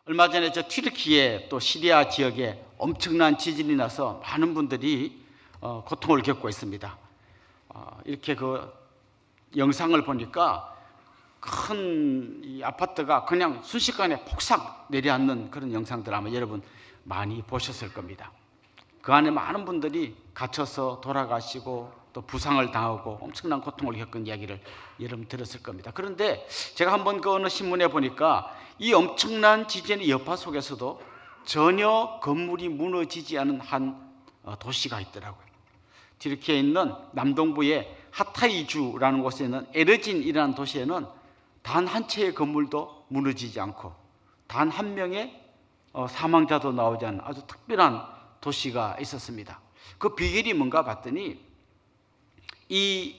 얼마 전에 저 튀르키예 또 시리아 지역에 엄청난 지진이 나서 많은 분들이 고통을 겪고 있습니다. 이렇게 그 영상을 보니까 큰 이 아파트가 그냥 순식간에 폭삭 내려앉는 그런 영상들 아마 여러분 많이 보셨을 겁니다. 그 안에 많은 분들이 갇혀서 돌아가시고 또 부상을 당하고 엄청난 고통을 겪은 이야기를 여러분 들었을 겁니다. 그런데 제가 한번 그 어느 신문에 보니까 이 엄청난 지진의 여파 속에서도 전혀 건물이 무너지지 않은 한 도시가 있더라고요. 튀르키예에 있는 남동부의 하타이주라는 곳에 있는 에르진이라는 도시에는 단 한 채의 건물도 무너지지 않고 단 한 명의 사망자도 나오지 않은 아주 특별한 도시가 있었습니다. 그 비결이 뭔가 봤더니 이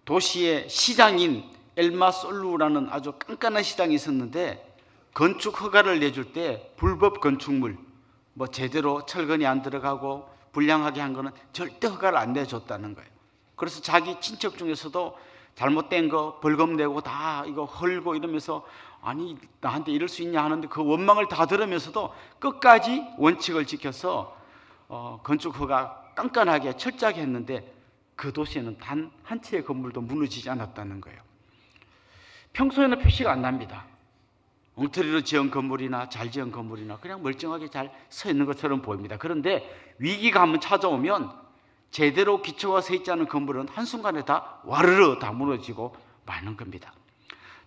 도시의 시장인 엘마솔루라는 아주 깐깐한 시장이 있었는데 건축 허가를 내줄 때 불법 건축물 뭐 제대로 철근이 안 들어가고 불량하게 한 거는 절대 허가를 안 내줬다는 거예요. 그래서 자기 친척 중에서도 잘못된 거 벌금 내고 다 이거 헐고 이러면서 아니 나한테 이럴 수 있냐 하는데 그 원망을 다 들으면서도 끝까지 원칙을 지켜서 건축 허가 깐깐하게 철저하게 했는데 그 도시에는 단 한 채의 건물도 무너지지 않았다는 거예요. 평소에는 표시가 안 납니다. 엉터리로 지은 건물이나 잘 지은 건물이나 그냥 멀쩡하게 잘 서 있는 것처럼 보입니다. 그런데 위기가 한번 찾아오면 제대로 기초가 서 있지 않은 건물은 한순간에 다 와르르 다 무너지고 마는 겁니다.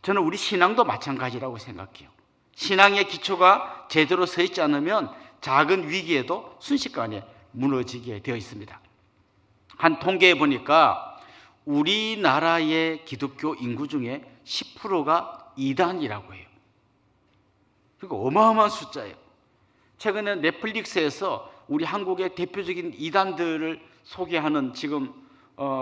저는 우리 신앙도 마찬가지라고 생각해요. 신앙의 기초가 제대로 서 있지 않으면 작은 위기에도 순식간에 무너지게 되어 있습니다. 한 통계에 보니까 우리나라의 기독교 인구 중에 10%가 이단이라고 해요. 그러니까 어마어마한 숫자예요. 최근에 넷플릭스에서 우리 한국의 대표적인 이단들을 소개하는 지금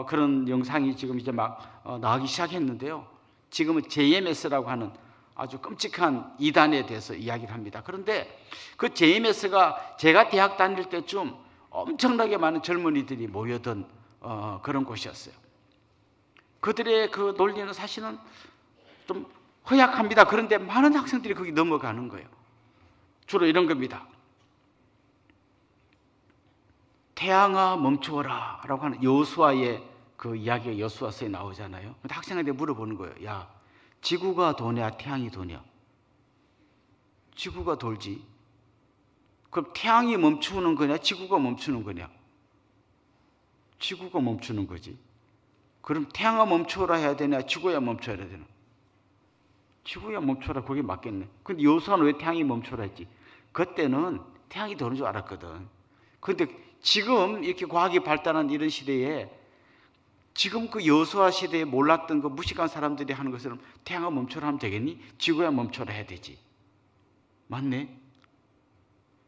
그런 영상이 지금 이제 막 나오기 시작했는데요. 지금은 JMS라고 하는 아주 끔찍한 이단에 대해서 이야기를 합니다. 그런데 그 JMS가 제가 대학 다닐 때쯤 엄청나게 많은 젊은이들이 모여든 그런 곳이었어요. 그들의 그 논리는 사실은 좀 허약합니다. 그런데 많은 학생들이 거기 넘어가는 거예요. 주로 이런 겁니다. 태양아 멈추어라 라고 하는 여호수아의 그 이야기가 여호수아서에 나오잖아요. 근데 학생한테 물어보는 거예요. 야, 지구가 도냐 태양이 도냐? 지구가 돌지. 그럼 태양이 멈추는 거냐 지구가 멈추는 거냐? 지구가 멈추는 거지. 그럼 태양아 멈추어라 해야 되냐 지구야 멈춰야 되나? 지구야 멈춰라 그게 맞겠네. 근데 여호수아는 왜 태양이 멈춰라 했지? 그때는 태양이 도는 줄 알았거든. 그런데 지금 이렇게 과학이 발달한 이런 시대에 지금 그 여호수아 시대에 몰랐던 그 무식한 사람들이 하는 것처럼 태양아 멈춰라 하면 되겠니? 지구야 멈춰라 해야 되지. 맞네?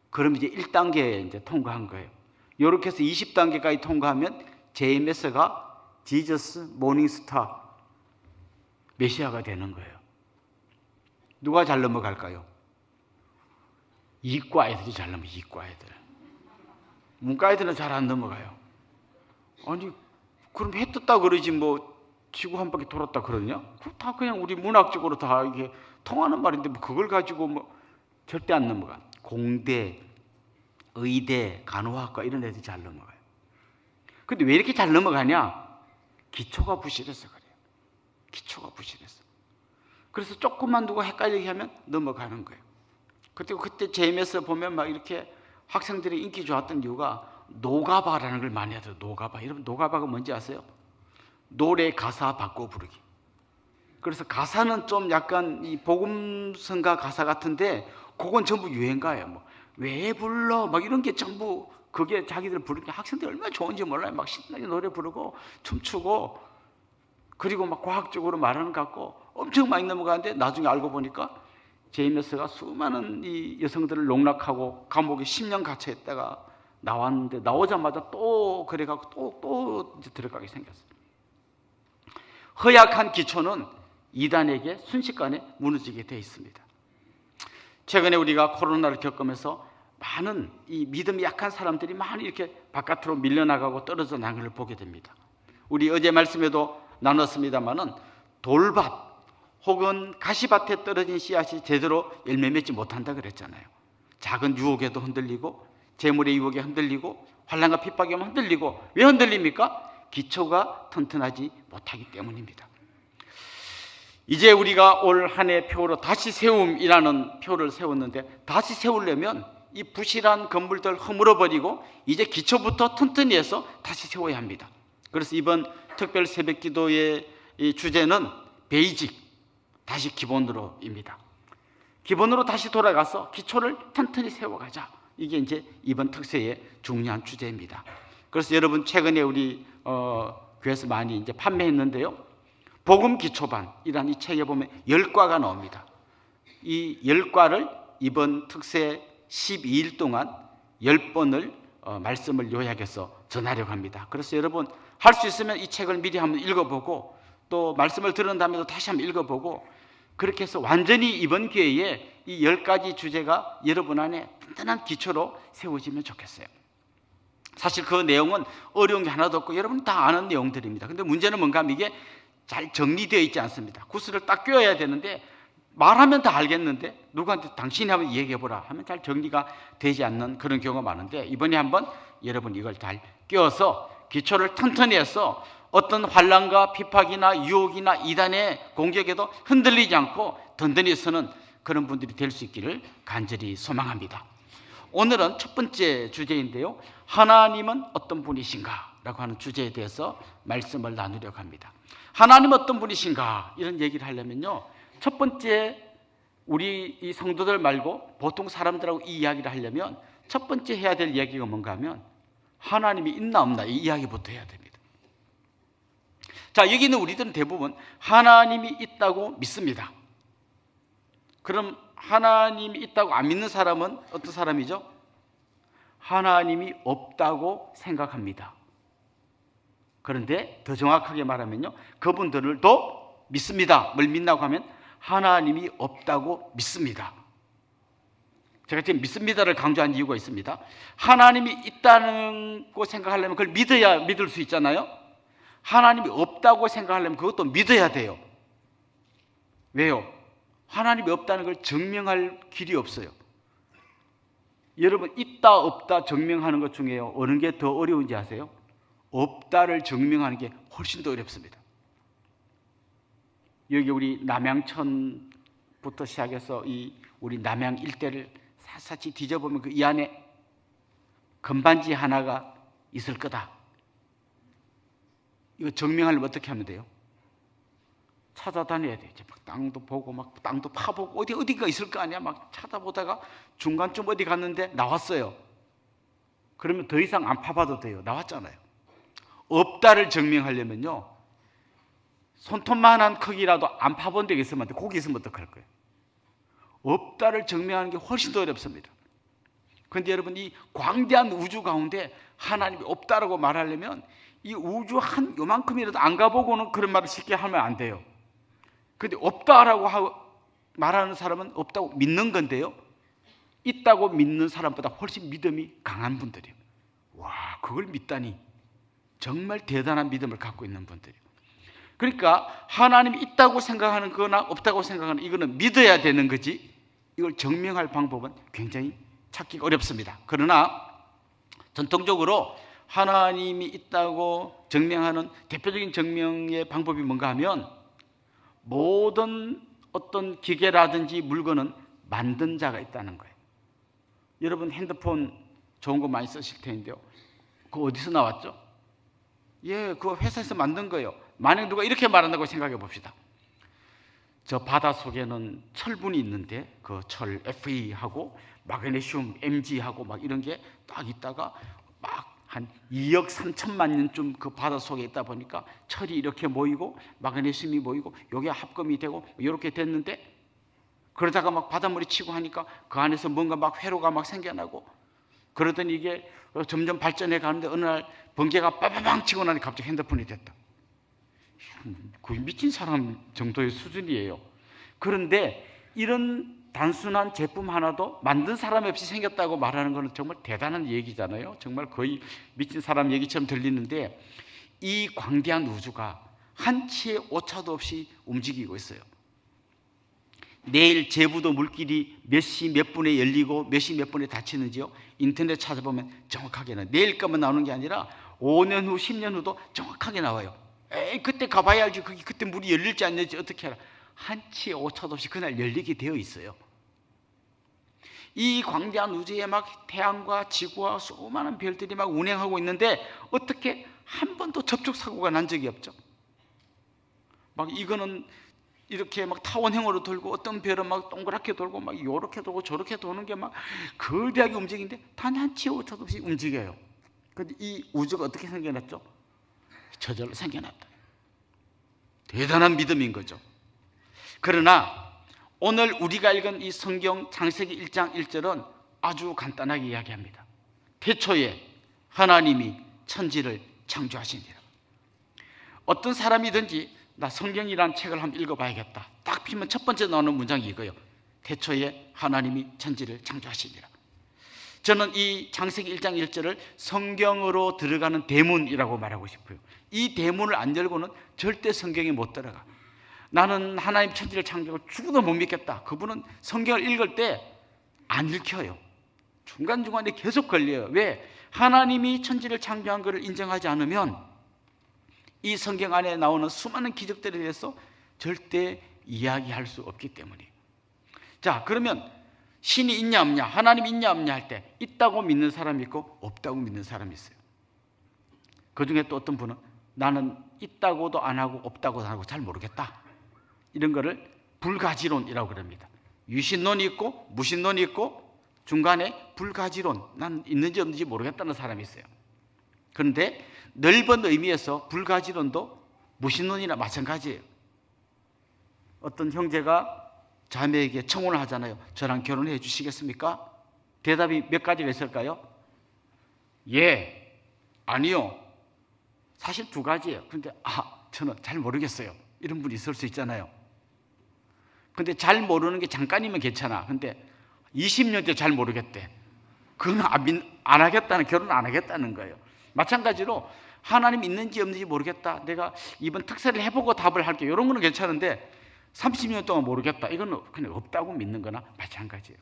그럼 이제 1단계 이제 통과한 거예요. 이렇게 해서 20단계까지 통과하면 JMS가 지저스 모닝스타 메시아가 되는 거예요. 누가 잘 넘어갈까요? 이과 애들이 잘 넘어가요. 이과 애들. 문과 애들은 잘 안 넘어가요. 아니 그럼 해 떴다 그러지 뭐 지구 한 바퀴 돌았다 그러냐? 다 그냥 우리 문학적으로 다 이게 통하는 말인데 뭐 그걸 가지고 뭐 절대 안 넘어가. 공대, 의대, 간호학과 이런 애들이 잘 넘어가요. 근데 왜 이렇게 잘 넘어가냐? 기초가 부실해서 그래요. 기초가 부실해서. 그래서 조금만 누가 헷갈리게 하면 넘어가는 거예요. 그때 JMS 보면 막 이렇게 학생들이 인기 좋았던 이유가 노가바라는 걸 많이 하더라고요. 노가바. 여러분 노가바가 뭔지 아세요? 노래 가사 바꿔 부르기. 그래서 가사는 좀 약간 이 복음성가 가사 같은데 그건 전부 유행가예요. 뭐 왜 불러? 막 이런 게 전부 그게 자기들 부르니까 학생들이 얼마나 좋은지 몰라요. 막 신나게 노래 부르고 춤추고 그리고 막 과학적으로 말하는 것 같고 엄청 많이 넘어가는데 나중에 알고 보니까 JMS가 수많은 이 여성들을 농락하고 감옥에 10년 갇혀있다가 나왔는데 나오자마자 또 그래갖고 또 이제 들어가게 생겼어요. 허약한 기초는 이단에게 순식간에 무너지게 되어 있습니다. 최근에 우리가 코로나를 겪으면서 많은 이 믿음이 약한 사람들이 많이 이렇게 바깥으로 밀려나가고 떨어져 나가는 걸 보게 됩니다. 우리 어제 말씀에도 나눴습니다마는 돌밭, 혹은 가시밭에 떨어진 씨앗이 제대로 열매 맺지 못한다 그랬잖아요. 작은 유혹에도 흔들리고 재물의 유혹에 흔들리고 환난과 핍박에 흔들리고, 왜 흔들립니까? 기초가 튼튼하지 못하기 때문입니다. 이제 우리가 올 한 해 표로 다시 세움이라는 표를 세웠는데, 다시 세우려면 이 부실한 건물들 허물어버리고 이제 기초부터 튼튼히 해서 다시 세워야 합니다. 그래서 이번 특별 새벽 기도의 이 주제는 베이직, 다시 기본으로입니다. 기본으로 다시 돌아가서 기초를 튼튼히 세워가자. 이게 이제 이번 특세의 중요한 주제입니다. 그래서 여러분 최근에 우리 교회에서 많이 이제 판매했는데요. 복음 기초반이라는 이 책에 보면 10과가 나옵니다. 이 10과를 이번 특세 12일 동안 10번을 말씀을 요약해서 전하려고 합니다. 그래서 여러분 할 수 있으면 이 책을 미리 한번 읽어보고, 또 말씀을 들은 다음에도 다시 한번 읽어보고, 그렇게 해서 완전히 이번 기회에 이 10가지 주제가 여러분 안에 튼튼한 기초로 세워지면 좋겠어요. 사실 그 내용은 어려운 게 하나도 없고 여러분 다 아는 내용들입니다. 근데 문제는 뭔가 하면 이게 잘 정리되어 있지 않습니다. 구슬을 딱 꿰어야 되는데 말하면 다 알겠는데 누구한테 당신이 한번 얘기해보라 하면 잘 정리가 되지 않는 그런 경우가 많은데, 이번에 한번 여러분 이걸 잘 꿰어서 기초를 튼튼히 해서 어떤 환난과 핍박이나 유혹이나 이단의 공격에도 흔들리지 않고 든든히 서는 그런 분들이 될 수 있기를 간절히 소망합니다. 오늘은 첫 번째 주제인데요. 하나님은 어떤 분이신가? 라고 하는 주제에 대해서 말씀을 나누려고 합니다. 하나님은 어떤 분이신가? 이런 얘기를 하려면요, 첫 번째 우리 이 성도들 말고 보통 사람들하고 이 이야기를 하려면 첫 번째 해야 될 이야기가 뭔가 하면 하나님이 있나 없나 이 이야기부터 해야 됩니다. 자, 여기 있는 우리들은 대부분 하나님이 있다고 믿습니다. 그럼 하나님이 있다고 안 믿는 사람은 어떤 사람이죠? 하나님이 없다고 생각합니다. 그런데 더 정확하게 말하면요, 그분들도 믿습니다. 뭘 믿나고 하면 하나님이 없다고 믿습니다. 제가 지금 믿습니다를 강조한 이유가 있습니다. 하나님이 있다는 거 생각하려면 그걸 믿어야 믿을 수 있잖아요. 하나님이 없다고 생각하려면 그것도 믿어야 돼요. 왜요? 하나님이 없다는 걸 증명할 길이 없어요. 여러분 있다 없다 증명하는 것 중에요, 어느 게 더 어려운지 아세요? 없다를 증명하는 게 훨씬 더 어렵습니다. 여기 우리 남양천부터 시작해서 이 우리 남양 일대를 샅샅이 뒤져보면 그 이 안에 금반지 하나가 있을 거다. 이거 증명하려면 어떻게 하면 돼요? 찾아다녀야 돼. 이제 막 땅도 보고 막 땅도 파보고 어디가 있을 거 아니야. 막 찾아보다가 중간쯤 어디 갔는데 나왔어요. 그러면 더 이상 안 파봐도 돼요. 나왔잖아요. 없다를 증명하려면요, 손톱만한 크기라도 안 파본 데가 있으면 안 돼. 거기 있으면 어떡할 거예요? 없다를 증명하는 게 훨씬 더 어렵습니다. 그런데 여러분 이 광대한 우주 가운데 하나님이 없다라고 말하려면 이 우주 한 요만큼이라도 안 가보고는 그런 말을 쉽게 하면 안 돼요. 그런데 없다라고 말하는 사람은 없다고 믿는 건데요, 있다고 믿는 사람보다 훨씬 믿음이 강한 분들이에요. 와, 그걸 믿다니 정말 대단한 믿음을 갖고 있는 분들이에요. 그러니까 하나님이 있다고 생각하는 거나 없다고 생각하는 이거는 믿어야 되는 거지, 이걸 증명할 방법은 굉장히 찾기가 어렵습니다. 그러나 전통적으로 하나님이 있다고 증명하는 대표적인 증명의 방법이 뭔가 하면 모든 어떤 기계라든지 물건은 만든 자가 있다는 거예요. 여러분 핸드폰 좋은 거 많이 쓰실 텐데요, 그거 어디서 나왔죠? 예, 그거 회사에서 만든 거예요. 만약 누가 이렇게 말한다고 생각해 봅시다. 저 바다 속에는 철분이 있는데 그 철 Fe하고 마그네슘 Mg하고 막 이런 게 딱 있다가 막 한 2억 3천만 년쯤 그 바다 속에 있다 보니까 철이 이렇게 모이고 마그네슘이 모이고 요게 합금이 되고 이렇게 됐는데, 그러다가 막 바닷물이 치고 하니까 그 안에서 뭔가 막 회로가 막 생겨나고, 그러더니 이게 점점 발전해 가는데 어느 날 번개가 빠바방 치고 나니 갑자기 핸드폰이 됐다. 거의 미친 사람 정도의 수준이에요. 그런데 이런 단순한 제품 하나도 만든 사람 없이 생겼다고 말하는 것은 정말 대단한 얘기잖아요. 정말 거의 미친 사람 얘기처럼 들리는데, 이 광대한 우주가 한치의 오차도 없이 움직이고 있어요. 내일 제부도 물길이 몇 시 몇 분에 열리고 몇 시 몇 분에 닫히는지요, 인터넷 찾아보면 정확하게는 내일 거만 나오는 게 아니라 5년 후 10년 후도 정확하게 나와요. 에이, 그때 가봐야 알지. 그때 물이 열릴지 안 열릴지 어떻게 알아. 한치의 오차도 없이 그날 열리게 되어 있어요. 이 광대한 우주에 막 태양과 지구와 수많은 별들이 막 운행하고 있는데 어떻게 한 번도 접촉사고가 난 적이 없죠. 막 이거는 이렇게 막 타원형으로 돌고 어떤 별은 막 동그랗게 돌고 막 요렇게 돌고 저렇게 도는 게 막 거대하게 움직이는데 단 한치의 오차도 없이 움직여요. 근데 이 우주가 어떻게 생겨났죠? 저절로 생겨났다. 대단한 믿음인 거죠. 그러나 오늘 우리가 읽은 이 성경 창세기 1장 1절은 아주 간단하게 이야기합니다. 태초에 하나님이 천지를 창조하시니라. 어떤 사람이든지 나 성경이라는 책을 한번 읽어봐야겠다, 딱 피면 첫 번째 나오는 문장이 이거예요. 태초에 하나님이 천지를 창조하시니라. 저는 이 창세기 1장 1절을 성경으로 들어가는 대문이라고 말하고 싶어요. 이 대문을 안 열고는 절대 성경에 못 들어가. 나는 하나님 천지를 창조하고 죽어도 못 믿겠다. 그분은 성경을 읽을 때 안 읽혀요. 중간중간에 계속 걸려요. 왜? 하나님이 천지를 창조한 것을 인정하지 않으면 이 성경 안에 나오는 수많은 기적들에 대해서 절대 이야기할 수 없기 때문이에요. 자, 그러면 신이 있냐 없냐, 하나님이 있냐 없냐 할 때 있다고 믿는 사람이 있고 없다고 믿는 사람이 있어요. 그중에 또 어떤 분은 나는 있다고도 안 하고 없다고도 안 하고 잘 모르겠다, 이런 거를 불가지론이라고 그럽니다. 유신론이 있고 무신론이 있고 중간에 불가지론, 난 있는지 없는지 모르겠다는 사람이 있어요. 그런데 넓은 의미에서 불가지론도 무신론이나 마찬가지예요. 어떤 형제가 자매에게 청혼을 하잖아요. 저랑 결혼해 주시겠습니까? 대답이 몇 가지가 있을까요? 예, 아니요, 사실 두 가지예요. 근데 저는 잘 모르겠어요, 이런 분이 있을 수 있잖아요. 근데 잘 모르는 게 잠깐이면 괜찮아. 근데 20년째 잘 모르겠대. 그건 안 하겠다는, 결혼 안 하겠다는 거예요. 마찬가지로 하나님 있는지 없는지 모르겠다, 내가 이번 특세를 해보고 답을 할게요, 이런 거는 괜찮은데 30년 동안 모르겠다, 이건 그냥 없다고 믿는 거나 마찬가지예요.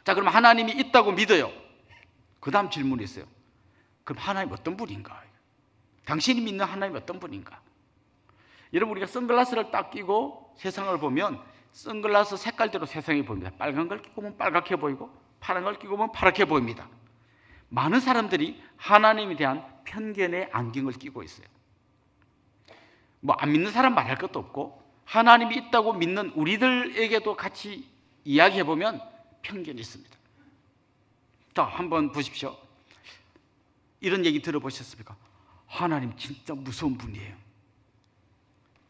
자, 그럼 하나님이 있다고 믿어요. 그 다음 질문이 있어요. 그럼 하나님 어떤 분인가? 당신이 믿는 하나님 어떤 분인가? 여러분, 우리가 선글라스를 딱 끼고 세상을 보면 선글라스 색깔대로 세상이 보입니다. 빨간 걸 끼고 보면 빨갛게 보이고 파란 걸 끼고 보면 파랗게 보입니다. 많은 사람들이 하나님에 대한 편견의 안경을 끼고 있어요. 뭐 안 믿는 사람 말할 것도 없고 하나님이 있다고 믿는 우리들에게도 같이 이야기해 보면 편견이 있습니다. 자, 한번 보십시오. 이런 얘기 들어보셨습니까? 하나님 진짜 무서운 분이에요.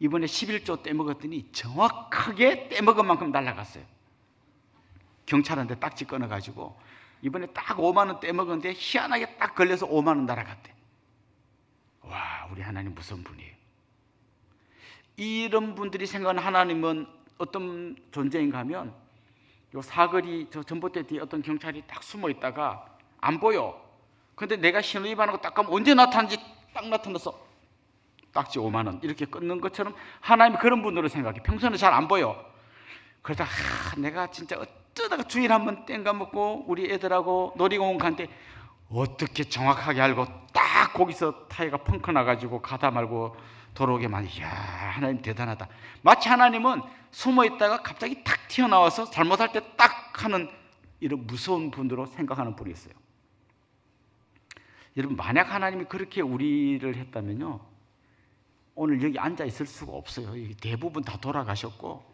이번에 11조 떼먹었더니 정확하게 떼먹은 만큼 날아갔어요. 경찰한테 딱지 끊어가지고 이번에 딱 5만 원 떼먹었는데 희한하게 딱 걸려서 5만 원 날아갔대. 와, 우리 하나님 무서운 분이에요. 이런 분들이 생각하는 하나님은 어떤 존재인가 하면, 요 사거리 저 전봇대 뒤에 어떤 경찰이 딱 숨어 있다가 안 보여. 근데 내가 신호위반하고 딱 가면 언제 나타난지 딱 나타나서 딱지 5만 원 이렇게 끊는 것처럼 하나님이 그런 분으로 생각해. 평소에는 잘 안 보여. 그러다 내가 진짜 어쩌다가 주일 한번 땡가 먹고 우리 애들하고 놀이공원 간데 어떻게 정확하게 알고 딱 거기서 타이어가 펑크 나가지고 가다 말고 돌아오게만. 이야, 하나님 대단하다. 마치 하나님은 숨어 있다가 갑자기 탁 튀어나와서 잘못할 때 딱 하는 이런 무서운 분으로 생각하는 분이 있어요. 여러분, 만약 하나님이 그렇게 우리를 했다면요, 오늘 여기 앉아 있을 수가 없어요. 대부분 다 돌아가셨고,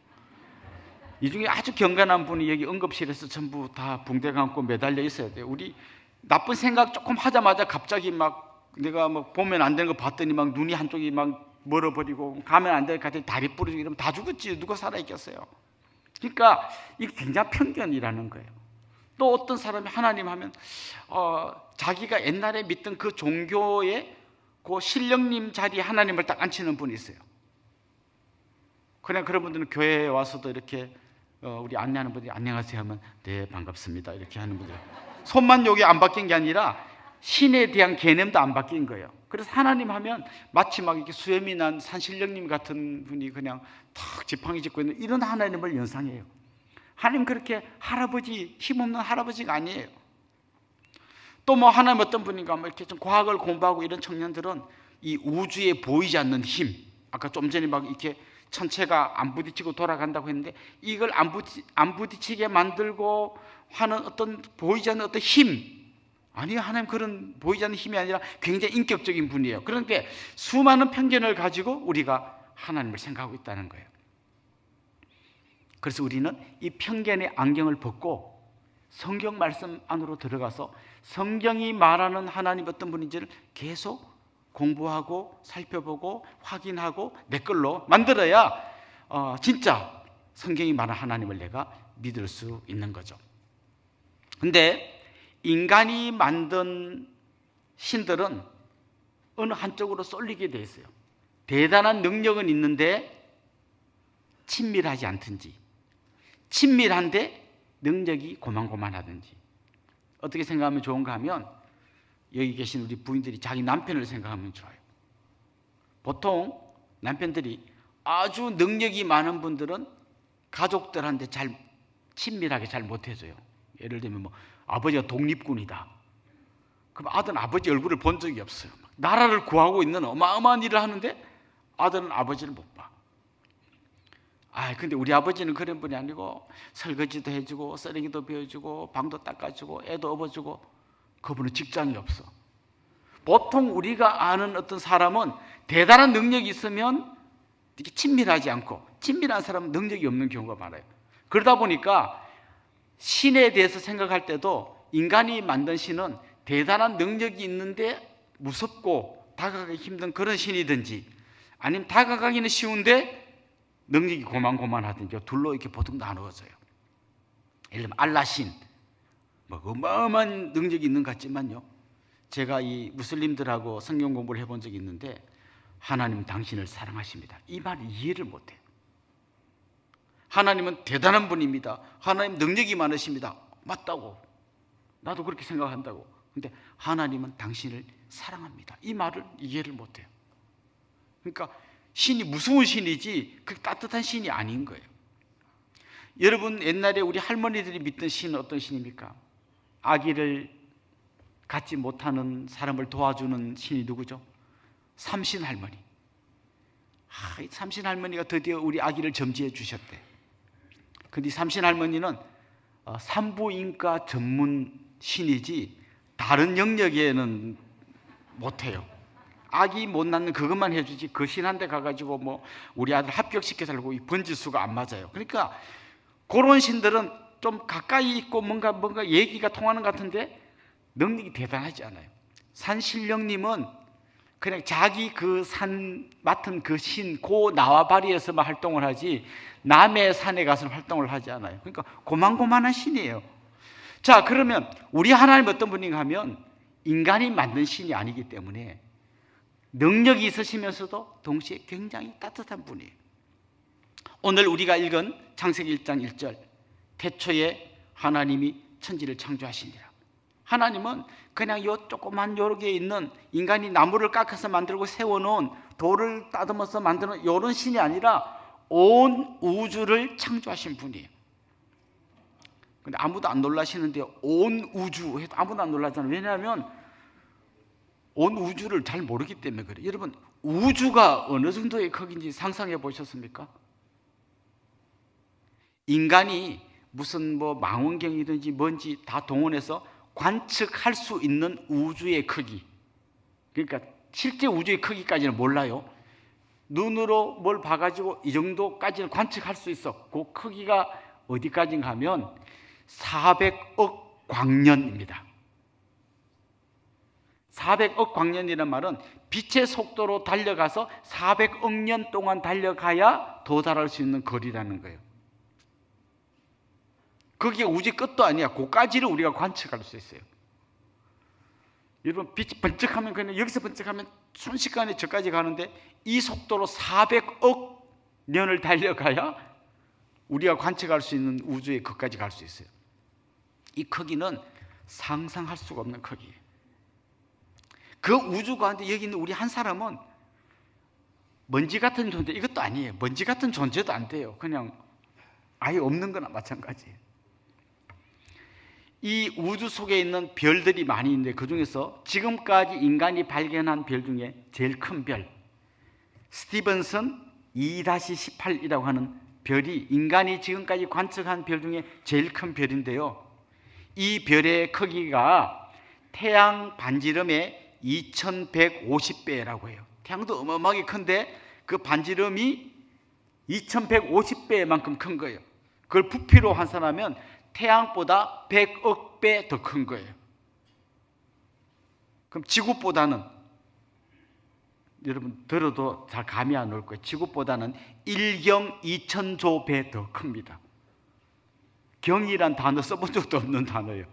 이 중에 아주 경건한 분이 여기 응급실에서 전부 다 붕대 감고 매달려 있어야 돼요. 우리 나쁜 생각 조금 하자마자 갑자기 막 내가 뭐 보면 안 되는 거 봤더니 막 눈이 한쪽이 막 멀어버리고 가면 안 될 것 같더니 다리 부러지고 이러면 다 죽었지. 누가 살아있겠어요? 그러니까 이게 굉장히 편견이라는 거예요. 또 어떤 사람이 하나님 하면 자기가 옛날에 믿던 그 종교의 그 신령님 자리에 하나님을 딱 앉히는 분이 있어요. 그냥 그런 분들은 교회에 와서도 이렇게 우리 안내하는 분들이 안녕하세요 하면 네 반갑습니다 이렇게 하는 분들, 손만 여기 안 바뀐 게 아니라 신에 대한 개념도 안 바뀐 거예요. 그래서 하나님 하면 마치 막 이렇게 수염이 난 산신령님 같은 분이 그냥 탁 지팡이 짚고 있는 이런 하나님을 연상해요. 하나님 그렇게 할아버지, 힘없는 할아버지가 아니에요. 또 뭐 하나님 어떤 분인가 뭐 이렇게 좀 과학을 공부하고 이런 청년들은 이 우주에 보이지 않는 힘, 아까 좀 전에 막 이렇게 천체가 안 부딪히고 돌아간다고 했는데 이걸 안 부딪히게 만들고 하는 어떤 보이지 않는 어떤 힘, 아니요, 하나님 그런 보이지 않는 힘이 아니라 굉장히 인격적인 분이에요. 그런데 수많은 편견을 가지고 우리가 하나님을 생각하고 있다는 거예요. 그래서 우리는 이 편견의 안경을 벗고 성경 말씀 안으로 들어가서 성경이 말하는 하나님 어떤 분인지를 계속 공부하고 살펴보고 확인하고 내 걸로 만들어야 진짜 성경이 말하는 하나님을 내가 믿을 수 있는 거죠. 근데 인간이 만든 신들은 어느 한쪽으로 쏠리게 돼 있어요. 대단한 능력은 있는데 친밀하지 않든지, 친밀한데 능력이 고만고만하든지. 어떻게 생각하면 좋은가 하면 여기 계신 우리 부인들이 자기 남편을 생각하면 좋아요. 보통 남편들이 아주 능력이 많은 분들은 가족들한테 잘 친밀하게 잘 못해줘요. 예를 들면 뭐 아버지가 독립군이다. 그럼 아들은 아버지 얼굴을 본 적이 없어요. 나라를 구하고 있는 어마어마한 일을 하는데 아들은 아버지를 못 봐. 근데 우리 아버지는 그런 분이 아니고 설거지도 해주고 쓰레기도 비워주고 방도 닦아주고 애도 업어주고, 그분은 직장이 없어. 보통 우리가 아는 어떤 사람은 대단한 능력이 있으면 이렇게 친밀하지 않고, 친밀한 사람은 능력이 없는 경우가 많아요. 그러다 보니까 신에 대해서 생각할 때도 인간이 만든 신은 대단한 능력이 있는데 무섭고 다가가기 힘든 그런 신이든지, 아니면 다가가기는 쉬운데 능력이 고만고만하든지 둘로 이렇게 보통 나누어져요. 예를 들면 알라신, 뭐 어마어마한 능력이 있는 것 같지만요, 제가 이 무슬림들하고 성경 공부를 해본 적이 있는데 하나님은 당신을 사랑하십니다, 이 말 이해를 못해요. 하나님은 대단한 분입니다, 하나님 능력이 많으십니다, 맞다고, 나도 그렇게 생각한다고. 근데 하나님은 당신을 사랑합니다, 이 말을 이해를 못해요. 그러니까 신이 무서운 신이지 그 따뜻한 신이 아닌 거예요. 여러분, 옛날에 우리 할머니들이 믿던 신은 어떤 신입니까? 아기를 갖지 못하는 사람을 도와주는 신이 누구죠? 삼신 할머니. 삼신 할머니가 드디어 우리 아기를 점지해 주셨대. 근데 삼신 할머니는 산부인과 전문 신이지 다른 영역에는 못해요. 아기 못 낳는 그것만 해주지 그 신한테 가가지고 뭐 우리 아들 합격시켜달라고 이 번지수가 안 맞아요. 그러니까 그런 신들은 좀 가까이 있고 뭔가 얘기가 통하는 것 같은데 능력이 대단하지 않아요. 산신령님은 그냥 자기 그 산 맡은 그 신 고 나와바리에서만 활동을 하지 남의 산에 가서는 활동을 하지 않아요. 그러니까 고만고만한 신이에요. 자, 그러면 우리 하나님 어떤 분인가 하면 인간이 만든 신이 아니기 때문에 능력이 있으시면서도 동시에 굉장히 따뜻한 분이에요. 오늘 우리가 읽은 창세기 1장 1절, 태초에 하나님이 천지를 창조하시니라. 하나님은 그냥 요 조그만 요렇게 있는 인간이 나무를 깎아서 만들고 세워놓은 돌을 따듬어서 만드는 요런 신이 아니라 온 우주를 창조하신 분이에요. 근데 아무도 안 놀라시는데 온 우주 해도 아무도 안 놀라잖아요. 왜냐하면 온 우주를 잘 모르기 때문에 그래요. 여러분, 우주가 어느 정도의 크기인지 상상해 보셨습니까? 인간이 무슨 뭐 망원경이든지 뭔지 다 동원해서 관측할 수 있는 우주의 크기, 그러니까 실제 우주의 크기까지는 몰라요. 눈으로 뭘 봐가지고 이 정도까지는 관측할 수 있어. 그 크기가 어디까지인가 하면 400억 광년입니다. 400억 광년이라는 말은 빛의 속도로 달려가서 400억 년 동안 달려가야 도달할 수 있는 거리라는 거예요. 그게 우주의 끝도 아니야. 그까지를 우리가 관측할 수 있어요. 여러분, 빛이 번쩍하면 그냥 여기서 번쩍하면 순식간에 저까지 가는데 이 속도로 400억 년을 달려가야 우리가 관측할 수 있는 우주의 끝까지 갈 수 있어요. 이 크기는 상상할 수가 없는 크기예요. 그 우주 가운데 여기 있는 우리 한 사람은 먼지 같은 존재, 이것도 아니에요. 먼지 같은 존재도 안 돼요. 그냥 아예 없는 거나 마찬가지예요. 이 우주 속에 있는 별들이 많이 있는데 그 중에서 지금까지 인간이 발견한 별 중에 제일 큰 별, 스티븐슨 2-18이라고 하는 별이 인간이 지금까지 관측한 별 중에 제일 큰 별인데요, 이 별의 크기가 태양 반지름의 2150배라고 해요. 태양도 어마어마하게 큰데 그 반지름이 2150배만큼 큰 거예요. 그걸 부피로 환산하면 태양보다 100억 배 더 큰 거예요. 그럼 지구보다는, 여러분 들어도 잘 감이 안 올 거예요. 지구보다는 1경 2000조 배 더 큽니다. 경이란 단어 써본 적도 없는 단어예요.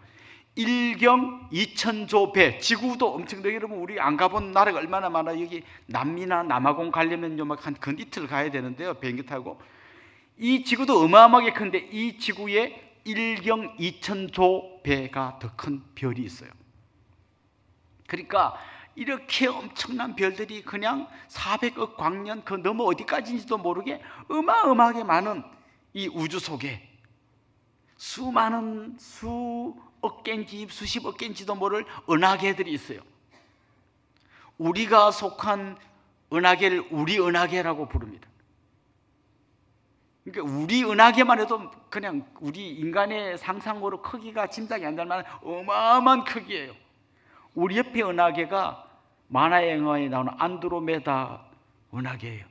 1경 2000조 배. 지구도 엄청나게, 여러분 우리 안 가본 나라가 얼마나 많아요. 여기 남미나 남아공 가려면 한 이틀 가야 되는데요, 비행기 타고. 이 지구도 어마어마하게 큰데 이 지구에 1경 2000조 배가 더 큰 별이 있어요. 그러니까 이렇게 엄청난 별들이 그냥 400억 광년 그 너무 어디까지인지도 모르게 어마어마하게 많은 이 우주 속에 수많은 수억 개인지 수십억 개인지도 모를 은하계들이 있어요. 우리가 속한 은하계를 우리 은하계라고 부릅니다. 그러니까 우리 은하계만 해도 그냥 우리 인간의 상상으로 크기가 짐작이 안 될 만한 어마어마한 크기예요. 우리 옆에 은하계가 만화의 영화에 나오는 안드로메다 은하계예요.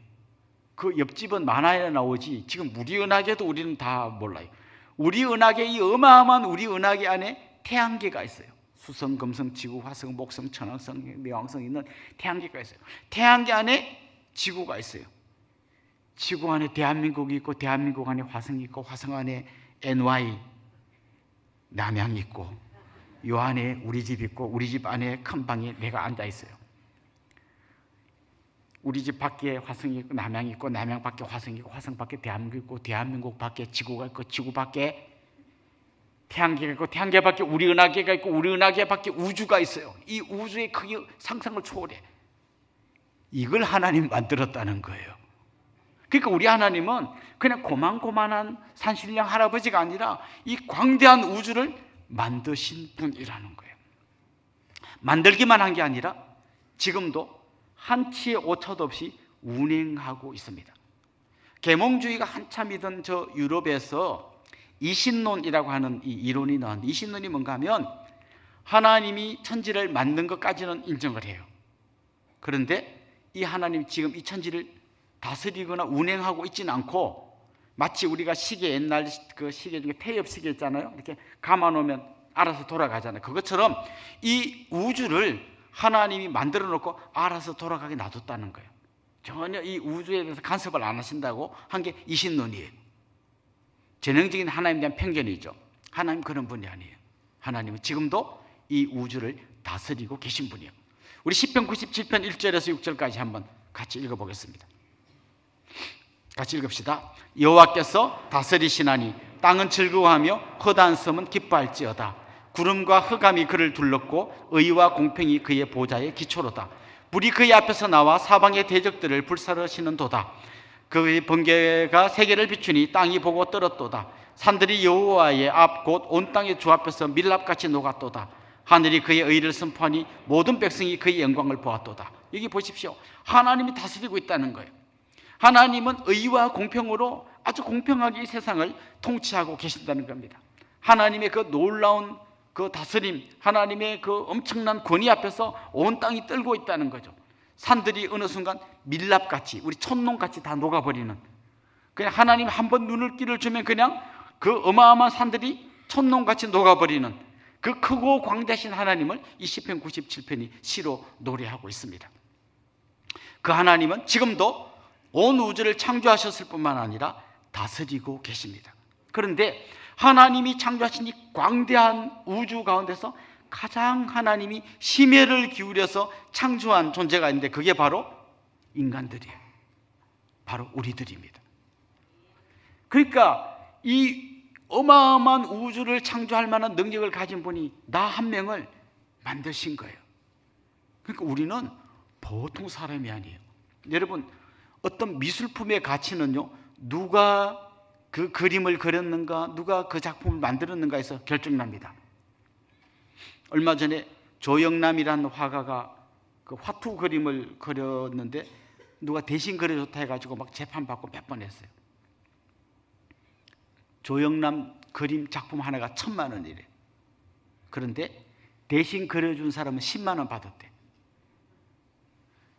그 옆집은 만화에 나오지 지금 우리 은하계도 우리는 다 몰라요. 우리 은하계, 이 어마어마한 우리 은하계 안에 태양계가 있어요. 수성, 금성, 지구, 화성, 목성, 천왕성,冥왕성 있는 태양계가 있어요. 태양계 안에 지구가 있어요. 지구 안에 대한민국이 있고 대한민국 안에 화성이 있고 화성 안에 NY 남양이 있고 요 안에 우리 집 있고 우리 집 안에 큰 방에 내가 앉아 있어요. 우리 집 밖에 화성이 있고 남양이 있고 남양 밖에 화성이 있고 화성 밖에 대한민국 있고 대한민국 밖에 지구가 있고 지구 밖에 태양계가 있고 태양계 밖에 우리 은하계가 있고 우리 은하계 밖에 우주가 있어요. 이 우주의 크기 상상을 초월해. 이걸 하나님 만들었다는 거예요. 그러니까 우리 하나님은 그냥 고만고만한 산신령 할아버지가 아니라 이 광대한 우주를 만드신 분이라는 거예요. 만들기만 한 게 아니라 지금도 한치의 오차도 없이 운행하고 있습니다. 계몽주의가 한참이던 저 유럽에서 이신론이라고 하는 이 이론이 나왔는데, 이신론이 뭔가 하면 하나님이 천지를 만든 것까지는 인정을 해요. 그런데 이 하나님이 지금 이 천지를 다스리거나 운행하고 있지는 않고, 마치 우리가 시계, 옛날 그 시계 중에 태엽 시계 있잖아요. 이렇게 감아놓으면 알아서 돌아가잖아요. 그것처럼 이 우주를 하나님이 만들어 놓고 알아서 돌아가게 놔뒀다는 거예요. 전혀 이 우주에 대해서 간섭을 안 하신다고 한 게 이신론이에요. 전형적인 하나님에 대한 편견이죠. 하나님 그런 분이 아니에요. 하나님은 지금도 이 우주를 다스리고 계신 분이에요. 우리 시편 97편 1절에서 6절까지 한번 같이 읽어보겠습니다. 같이 읽읍시다. 여호와께서 다스리시나니 땅은 즐거워하며 허다한 섬은 기뻐할지어다. 구름과 흑암이 그를 둘렀고 의와 공평이 그의 보좌의 기초로다. 물이 그의 앞에서 나와 사방의 대적들을 불사르시는도다. 그의 번개가 세계를 비추니 땅이 보고 떨었도다. 산들이 여호와의 앞 곧 온 땅의 주 앞에서 밀랍같이 녹았도다. 하늘이 그의 의를 선포하니 모든 백성이 그의 영광을 보았도다. 여기 보십시오. 하나님이 다스리고 있다는 거예요. 하나님은 의와 공평으로 아주 공평하게 이 세상을 통치하고 계신다는 겁니다. 하나님의 그 놀라운 그 다스림, 하나님의 그 엄청난 권위 앞에서 온 땅이 떨고 있다는 거죠. 산들이 어느 순간 밀랍같이, 우리 촛농같이 다 녹아버리는, 그냥 하나님 한번 눈을 길을 주면 그냥 그 어마어마한 산들이 촛농같이 녹아버리는 그 크고 광대하신 하나님을 이 시편 97편이 시로 노래하고 있습니다. 그 하나님은 지금도 온 우주를 창조하셨을 뿐만 아니라 다스리고 계십니다. 그런데 하나님이 창조하신 이 광대한 우주 가운데서 가장 하나님이 심혈을 기울여서 창조한 존재가 있는데 그게 바로 인간들이에요. 바로 우리들입니다. 그러니까 이 어마어마한 우주를 창조할 만한 능력을 가진 분이 나 한 명을 만드신 거예요. 그러니까 우리는 보통 사람이 아니에요. 여러분, 어떤 미술품의 가치는요, 누가 그 그림을 그렸는가, 누가 그 작품을 만들었는가에서 결정납니다. 얼마 전에 조영남이라는 화가가 그 화투 그림을 그렸는데 누가 대신 그려줬다 해가지고 막 재판받고 몇 번 했어요. 조영남 그림 작품 하나가 1,000만 원이래. 그런데 대신 그려준 사람은 10만 원 받았대.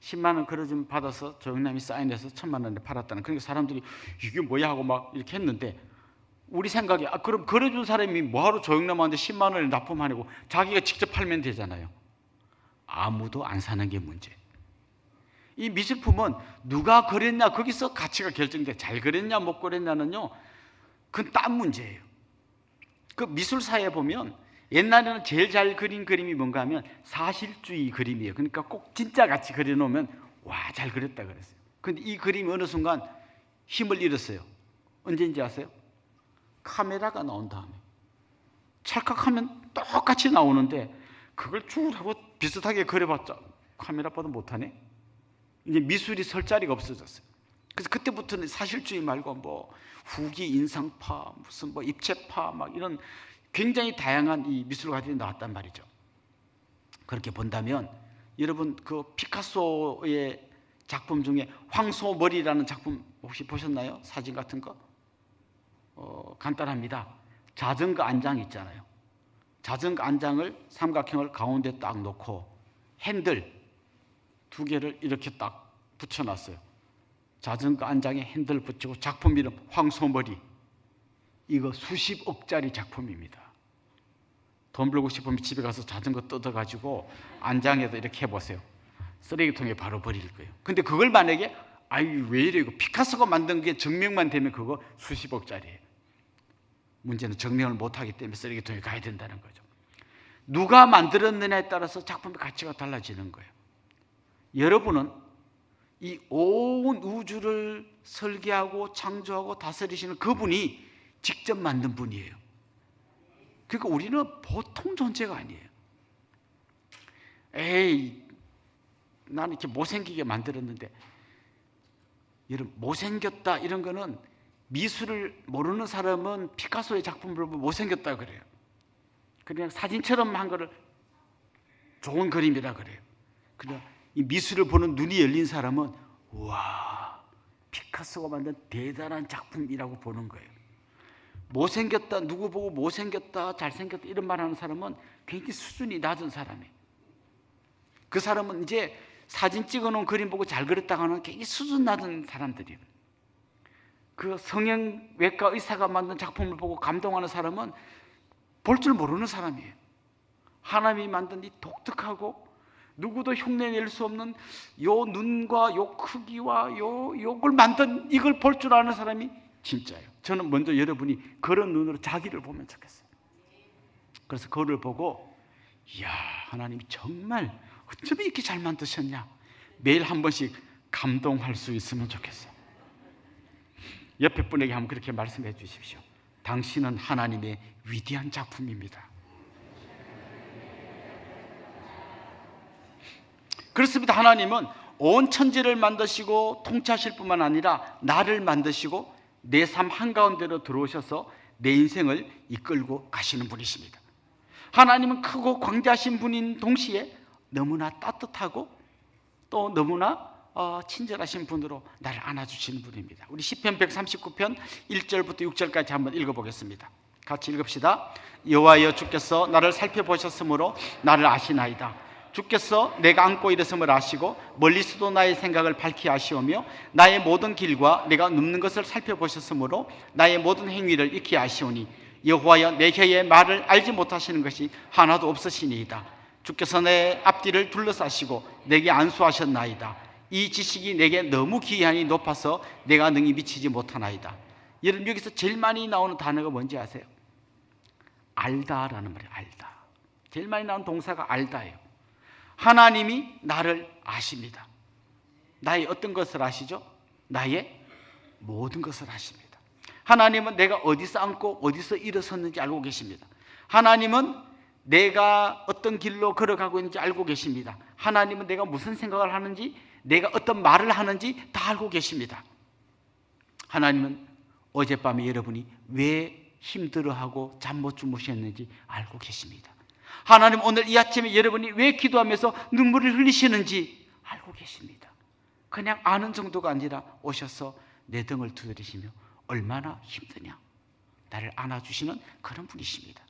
10만 원 그려준 받아서 조영남이 사인해서 1,000만 원에 팔았다는. 그러니까 사람들이 이게 뭐야 하고 막 이렇게 했는데, 우리 생각에 그럼 그려준 사람이 뭐하러 조영남한테 10만 원을 납품하냐고, 자기가 직접 팔면 되잖아요. 아무도 안 사는 게 문제. 이 미술품은 누가 그렸냐, 거기서 가치가 결정돼. 잘 그렸냐 못 그렸냐는요, 그건 딴 문제예요. 그 미술사에 보면 옛날에는 제일 잘 그린 그림이 뭔가 하면 사실주의 그림이에요. 그러니까 꼭 진짜 같이 그려놓으면 와, 잘 그렸다 그랬어요. 근데 이 그림이 어느 순간 힘을 잃었어요. 언제인지 아세요? 카메라가 나온 다음에 찰칵하면 똑같이 나오는데, 그걸 쭉 하고 비슷하게 그려봤자 카메라보다 못하네. 이제 미술이 설 자리가 없어졌어요. 그래서 그때부터는 사실주의 말고 뭐 후기 인상파, 무슨 뭐 입체파, 막 이런 굉장히 다양한 이 미술가들이 나왔단 말이죠. 그렇게 본다면 여러분, 그 피카소의 작품 중에 황소머리라는 작품 혹시 보셨나요? 사진 같은 거? 간단합니다. 자전거 안장 있잖아요. 자전거 안장을 삼각형을 가운데 딱 놓고 핸들 2개를 이렇게 딱 붙여놨어요. 자전거 안장에 핸들 붙이고 작품 이름 황소머리. 이거 수십억짜리 작품입니다. 돈 벌고 싶으면 집에 가서 자전거 뜯어가지고 안장에다 이렇게 해보세요. 쓰레기통에 바로 버릴 거예요. 근데 그걸 만약에 왜 이래, 이거 피카소가 만든 게 증명만 되면 그거 수십억짜리예요. 문제는 증명을 못하기 때문에 쓰레기통에 가야 된다는 거죠. 누가 만들었느냐에 따라서 작품의 가치가 달라지는 거예요. 여러분은 이 온 우주를 설계하고 창조하고 다스리시는 그분이 직접 만든 분이에요. 그러니까 우리는 보통 존재가 아니에요. 나는 이렇게 못생기게 만들었는데, 여러분, 못생겼다 이런 거는 미술을 모르는 사람은 피카소의 작품을 보고 못생겼다 그래요. 그냥 사진처럼 한 거를 좋은 그림이라 그래요. 그냥 이 미술을 보는 눈이 열린 사람은 와, 피카소가 만든 대단한 작품이라고 보는 거예요. 못생겼다, 누구 보고 못생겼다, 잘생겼다 이런 말하는 사람은 굉장히 수준이 낮은 사람이에요. 그 사람은 이제 사진 찍어놓은 그림 보고 잘 그렸다고 하는 굉장히 수준 낮은 사람들이에요. 그 성형외과 의사가 만든 작품을 보고 감동하는 사람은 볼 줄 모르는 사람이에요. 하나님이 만든 이 독특하고 누구도 흉내낼 수 없는 요 눈과 요 크기와 요걸 만든 이걸 볼 줄 아는 사람이 진짜예요. 저는 먼저 여러분이 그런 눈으로 자기를 보면 좋겠어요. 그래서 그거를 보고, 이야, 하나님이 정말 어쩜 이렇게 잘 만드셨냐, 매일 한 번씩 감동할 수 있으면 좋겠어요. 옆에 분에게 한번 그렇게 말씀해 주십시오. 당신은 하나님의 위대한 작품입니다. 그렇습니다. 하나님은 온 천지를 만드시고 통치하실 뿐만 아니라 나를 만드시고 내 삶 한가운데로 들어오셔서 내 인생을 이끌고 가시는 분이십니다. 하나님은 크고 광대하신 분인 동시에 너무나 따뜻하고 또 너무나 친절하신 분으로 나를 안아주시는 분입니다. 우리 시편 139편 1절부터 6절까지 한번 읽어보겠습니다. 같이 읽읍시다. 여호와여, 주께서 나를 살펴보셨으므로 나를 아시나이다. 주께서 내가 안고 일어섬을 아시고 멀리서도 나의 생각을 밝히 아시오며 나의 모든 길과 내가 눕는 것을 살펴보셨으므로 나의 모든 행위를 익히 아시오니 여호와여, 내 혀의 말을 알지 못하시는 것이 하나도 없으시니이다. 주께서 내 앞뒤를 둘러싸시고 내게 안수하셨나이다. 이 지식이 내게 너무 기이하니 높아서 내가 능히 미치지 못하나이다. 여러분, 여기서 제일 많이 나오는 단어가 뭔지 아세요? 알다라는 말이에요. 알다. 제일 많이 나오는 동사가 알다예요. 하나님이 나를 아십니다. 나의 어떤 것을 아시죠? 나의 모든 것을 아십니다. 하나님은 내가 어디서 앉고 어디서 일어섰는지 알고 계십니다. 하나님은 내가 어떤 길로 걸어가고 있는지 알고 계십니다. 하나님은 내가 무슨 생각을 하는지, 내가 어떤 말을 하는지 다 알고 계십니다. 하나님은 어젯밤에 여러분이 왜 힘들어하고 잠 못 주무셨는지 알고 계십니다. 하나님 오늘 이 아침에 여러분이 왜 기도하면서 눈물을 흘리시는지 알고 계십니다. 그냥 아는 정도가 아니라 오셔서 내 등을 두드리시며 얼마나 힘드냐 나를 안아주시는 그런 분이십니다.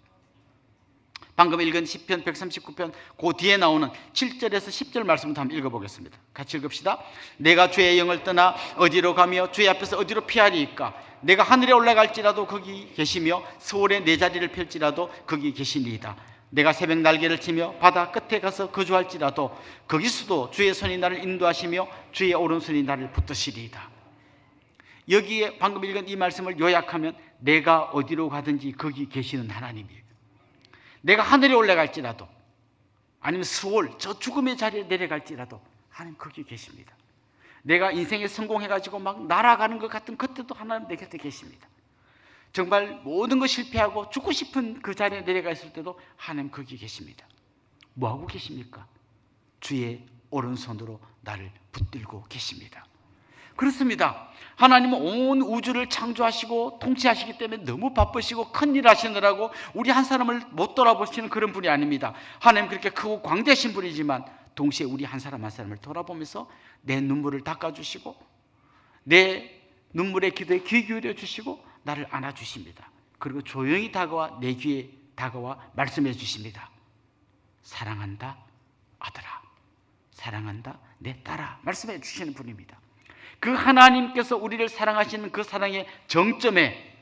방금 읽은 시편 139편 그 뒤에 나오는 7절에서 10절 말씀을 한번 읽어보겠습니다. 같이 읽읍시다. 내가 주의 영을 떠나 어디로 가며 주의 앞에서 어디로 피하리이까? 내가 하늘에 올라갈지라도 거기 계시며 서울에 내 자리를 펼지라도 거기 계시니이다. 내가 새벽 날개를 치며 바다 끝에 가서 거주할지라도 거기서도 주의 손이 나를 인도하시며 주의 오른손이 나를 붙드시리이다. 여기에 방금 읽은 이 말씀을 요약하면 내가 어디로 가든지 거기 계시는 하나님이에요. 내가 하늘에 올라갈지라도 아니면 수월 저 죽음의 자리에 내려갈지라도 하나님 거기 계십니다. 내가 인생에 성공해가지고 막 날아가는 것 같은 그때도 하나님 내 곁에 계십니다. 정말 모든 거 실패하고 죽고 싶은 그 자리에 내려가 있을 때도 하나님 거기 계십니다. 뭐하고 계십니까? 주의 오른손으로 나를 붙들고 계십니다. 그렇습니다. 하나님은 온 우주를 창조하시고 통치하시기 때문에 너무 바쁘시고 큰일 하시느라고 우리 한 사람을 못 돌아보시는 그런 분이 아닙니다. 하나님 그렇게 크고 광대하신 분이지만 동시에 우리 한 사람 한 사람을 돌아보면서 내 눈물을 닦아주시고 내 눈물의 기도에 귀 기울여 주시고 나를 안아주십니다. 그리고 조용히 다가와 내 귀에 다가와 말씀해 주십니다. 사랑한다 아들아, 사랑한다 내 딸아, 말씀해 주시는 분입니다. 그 하나님께서 우리를 사랑하시는 그 사랑의 정점에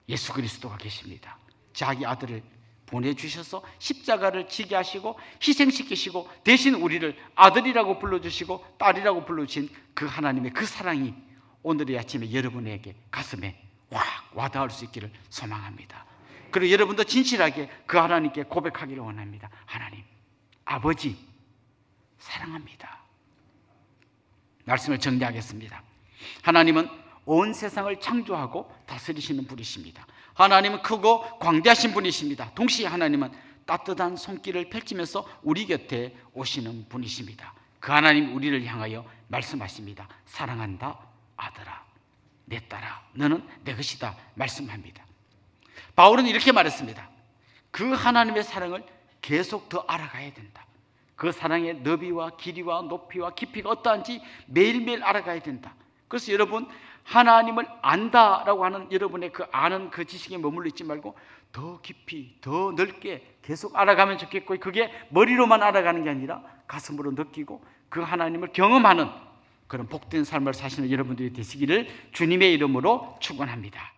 예수 그리스도가 계십니다. 자기 아들을 보내주셔서 십자가를 지게 하시고 희생시키시고 대신 우리를 아들이라고 불러주시고 딸이라고 불러주신 그 하나님의 그 사랑이 오늘의 아침에 여러분에게 가슴에 확 와닿을 수 있기를 소망합니다. 그리고 여러분도 진실하게 그 하나님께 고백하기를 원합니다. 하나님, 아버지 사랑합니다. 말씀을 정리하겠습니다. 하나님은 온 세상을 창조하고 다스리시는 분이십니다. 하나님은 크고 광대하신 분이십니다. 동시에 하나님은 따뜻한 손길을 펼치면서 우리 곁에 오시는 분이십니다. 그 하나님 우리를 향하여 말씀하십니다. 사랑한다 아들아, 내 딸아, 너는 내 것이다 말씀합니다. 바울은 이렇게 말했습니다. 그 하나님의 사랑을 계속 더 알아가야 된다. 그 사랑의 너비와 길이와 높이와 깊이가 어떠한지 매일매일 알아가야 된다. 그래서 여러분 하나님을 안다라고 하는 여러분의 그 아는 그 지식에 머물러 있지 말고 더 깊이 더 넓게 계속 알아가면 좋겠고, 그게 머리로만 알아가는 게 아니라 가슴으로 느끼고 그 하나님을 경험하는 그런 복된 삶을 사시는 여러분들이 되시기를 주님의 이름으로 축원합니다.